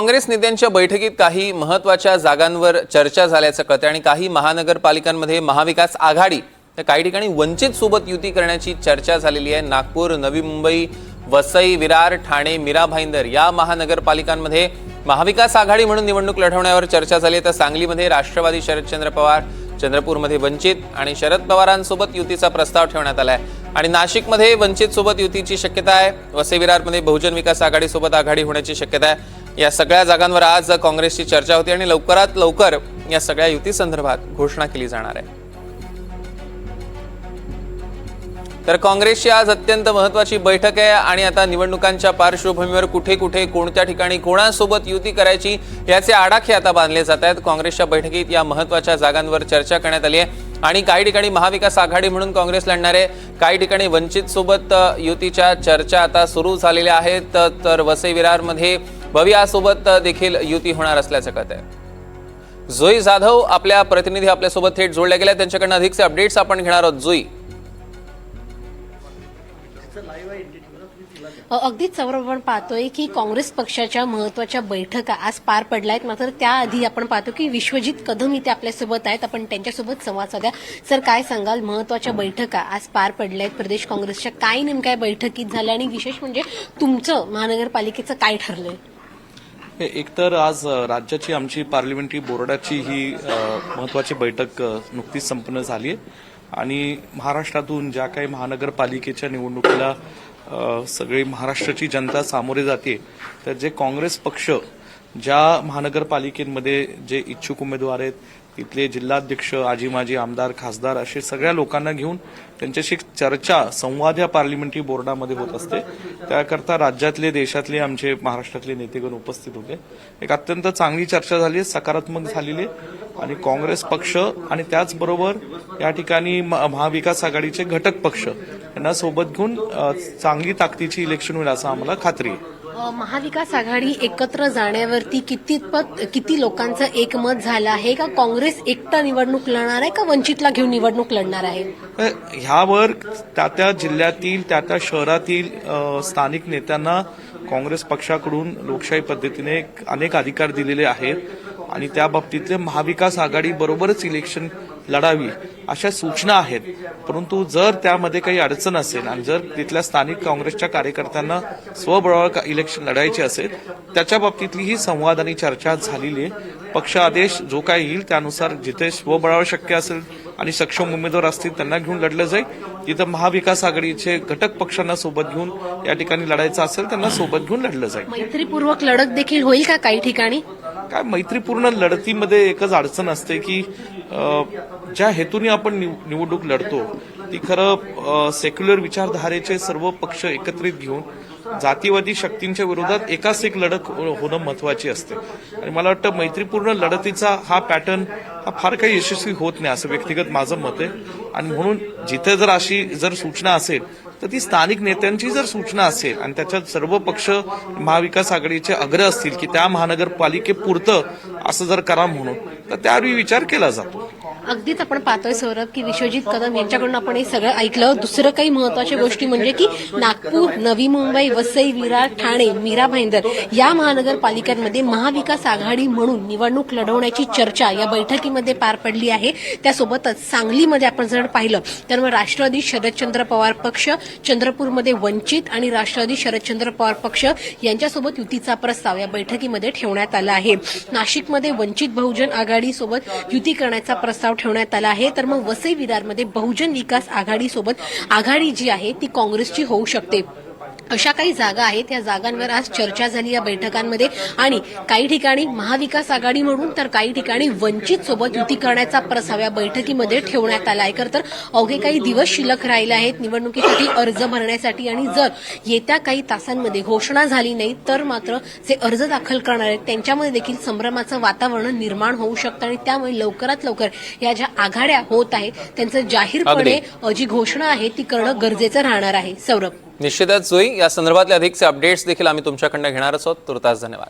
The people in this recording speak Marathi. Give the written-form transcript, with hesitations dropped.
काँग्रेस नेत्यांच्या बैठकीत काही महत्त्वाच्या जागांवर चर्चा झाल्याचं कळतं आणि काही महानगरपालिकांमध्ये महाविकास आघाडी तर काही ठिकाणी वंचित सोबत युती करण्याची चर्चा झालेली आहे। नागपूर, नवी मुंबई, वसई, विरार, ठाणे, मीरा भाईंदर या महानगरपालिकांमध्ये महाविकास आघाडी म्हणून निवडणूक लढवण्यावर चर्चा झाली आहे। तर सांगलीमध्ये राष्ट्रवादी शरदचंद्र पवार, चंद्रपूरमध्ये वंचित आणि शरद पवारांसोबत युतीचा प्रस्ताव ठेवण्यात आला आहे आणि नाशिकमध्ये वंचित सोबत युतीची शक्यता आहे। वसई विरारमध्ये बहुजन विकास आघाडी सोबत आघाडी होण्याची शक्यता आहे। या सगळ्या जागांवर आज काँग्रेसची चर्चा होती आणि लवकरात लवकर या सगळ्या युती संदर्भात घोषणा केली जाणार आहे। तर काँग्रेसची आज अत्यंत महत्त्वाची बैठक आहे आणि आता निवडणुकांच्या पार्श्वभूमीवर कुठे कुठे कोणत्या ठिकाणी कोणासोबत युती करायची याचे आडाखे आता बांधले जात आहेत। काँग्रेसच्या बैठकीत या महत्त्वाच्या जागांवर चर्चा करण्यात आली आहे आणि काही ठिकाणी महाविकास आघाडी म्हणून काँग्रेस लढणार आहे, काही ठिकाणी वंचित सोबत युतीच्या चर्चा आता सुरू झालेल्या आहेत। तर वसई विरारमध्ये भवियासोबत देखील युती होणार असल्याचं कळत आहे। जोई जाधव आपल्या प्रतिनिधी आपल्यासोबत थेट जोडल्या गेल्या, त्यांच्याकडून अधिकचे अपडेट्स आपण घेणार आहोत। जोई, अगदीच सौरभ, आपण पाहतोय की काँग्रेस पक्षाच्या महत्वाच्या बैठका आज पार पडल्या आहेत। मात्र त्याआधी आपण पाहतो की विश्वजित कदम इथे आपल्यासोबत आहेत, आपण त्यांच्यासोबत संवाद साधा। सर, काय सांगाल, महत्वाच्या बैठका आज पार पडल्या आहेत प्रदेश काँग्रेसच्या, काय नेमक्या बैठकीत झाल्या आणि विशेष म्हणजे तुमचं महानगरपालिकेचं काय ठरलंय? एकतर आज राज्याची आमची पार्लमेंटरी बोर्डाची ही महत्वाची बैठक नुकतीच संपन्न झाली आहे आणि महाराष्ट्रातून ज्या काही महानगरपालिकेच्या निवडणुकीला सगळी महाराष्ट्राची जनता सामोरे जाते, तर जे काँग्रेस पक्ष ज्या महानगरपालिकेमध्ये जे इच्छुक उमेदवार आहेत तिथले जिल्हाध्यक्ष, आजी माजी आमदार, खासदार असे सगळ्या लोकांना घेऊन त्यांच्याशी चर्चा, संवाद या पार्लमेंटरी बोर्डामध्ये होत असते। त्याकरता राज्यातले, देशातले, आमचे महाराष्ट्रातले नेतेगण उपस्थित होते। एक अत्यंत चांगली चर्चा झाली, सकारात्मक झालेली आणि काँग्रेस पक्ष आणि त्याचबरोबर या ठिकाणी महाविकास आघाडीचे घटक पक्ष यांना सोबत घेऊन चांगली ताकदीची इलेक्शन होईल असं आम्हाला खात्री आहे। महाविकास आघाडी एकत्र जाण्यावरती किती लोकांचं एकमत झालं आहे का? काँग्रेस एकटा निवडणूक लढणार आहे का वंचितला घेऊन निवडणूक लढणार आहे? ह्यावर त्या जिल्ह्यातील, त्या शहरातील स्थानिक नेत्यांना काँग्रेस पक्षाकडून लोकशाही पद्धतीने अनेक अधिकार दिलेले आहेत आणि त्या बाबतीतले महाविकास आघाडी बरोबरच इलेक्शन लढावी अशा सूचना आहेत। परंतु जर त्यामध्ये काही अडचण असेल आणि जर तिथल्या स्थानिक काँग्रेसच्या कार्यकर्त्यांना स्वबळावर इलेक्शन लढायचे असेल, त्याच्या बाबतीतली ही संवाद आणि चर्चा झालेली आहे। पक्ष आदेश जो काय येईल त्यानुसार जिथे स्वबळावर शक्य असेल आणि सक्षम उमेदवार असतील त्यांना घेऊन लढलं जाईल, तिथं महाविकास आघाडीचे घटक पक्षांना सोबत घेऊन या ठिकाणी लढायचं असेल त्यांना सोबत घेऊन लढलं जाईल। मैत्रीपूर्वक लढत देखील होईल का काही ठिकाणी? काय मैत्रीपूर्ण लढतीमध्ये एकच अडचण असते की ज्या हेतूने आपण निवडणूक लढतो ती खरं सेक्युलर विचारधारेचे सर्व पक्ष एकत्रित घेऊन जातीवादी शक्तींच्या विरोधात एकाच एक लढत होणं महत्वाची असते आणि मला वाटतं मैत्रीपूर्ण लढतीचा हा पॅटर्न हा फार काही यशस्वी होत नाही असं व्यक्तिगत माझं मत आहे आणि म्हणून जिथे जर अशी सूचना असेल तर ती स्थानिक नेत्यांची जर सूचना असेल आणि त्याच्यात सर्व पक्ष महाविकास आघाडीचे आग्रह असतील की त्या महानगरपालिकेपुरतं असं जर करा म्हणून, तर त्यावेळी विचार केला जातो। अगदीच आपण पाहतोय सौरभ की विश्वजित कदम यांच्याकडून आपण हे सगळं ऐकलं। दुसरं काही महत्वाच्या गोष्टी म्हणजे की नागपूर, नवी मुंबई, वसई, विरार, ठाणे, मीरा भाईंदर या महानगरपालिकांमध्ये महाविकास आघाडी म्हणून निवडणूक लढवण्याची चर्चा या बैठकीमध्ये पार पडली आहे। त्यासोबतच सांगलीमध्ये आपण जर पाहिलं तर राष्ट्रवादी शरदचंद्र पवार पक्ष, चंद्रपूरमध्ये वंचित आणि राष्ट्रवादी शरदचंद्र पवार पक्ष यांच्यासोबत युतीचा प्रस्ताव या बैठकीमध्ये ठेवण्यात आला आहे। नाशिकमध्ये वंचित बहुजन आघाडी सोबत युती करण्याचा प्रस्ताव ठेवण्यात आला आहे। तर मग वसई विरारमध्ये बहुजन विकास आघाडी सोबत आघाडी जी आहे ती काँग्रेसची होऊ शकते। अशा काही जागा आहेत, या जागांवर आज चर्चा झाली या बैठकांमध्ये आणि काही ठिकाणी महाविकास आघाडी म्हणून तर काही ठिकाणी वंचित सोबत युती करण्याचा प्रस्ताव या बैठकीमध्ये ठेवण्यात आला आहे। तर अवघे काही दिवस शिल्लक राहिले आहेत निवडणुकीसाठी अर्ज भरण्यासाठी आणि जर येत्या काही तासांमध्ये घोषणा झाली नाही तर मात्र जे अर्ज दाखल करणार आहेत त्यांच्यामध्ये देखील संभ्रमाचं वातावरण निर्माण होऊ शकतं आणि त्यामुळे लवकरात लवकर या ज्या आघाड्या होत आहेत त्यांचं जाहीरपणे जी घोषणा आहे ती करणं गरजेचं राहणार आहे। सौरभ, निश्चितच जोई, या संदर्भातले अधिकचे अपडेट्स देखील आम्ही तुमच्याकडनं घेणारच आहोत। तुर्तास धन्यवाद।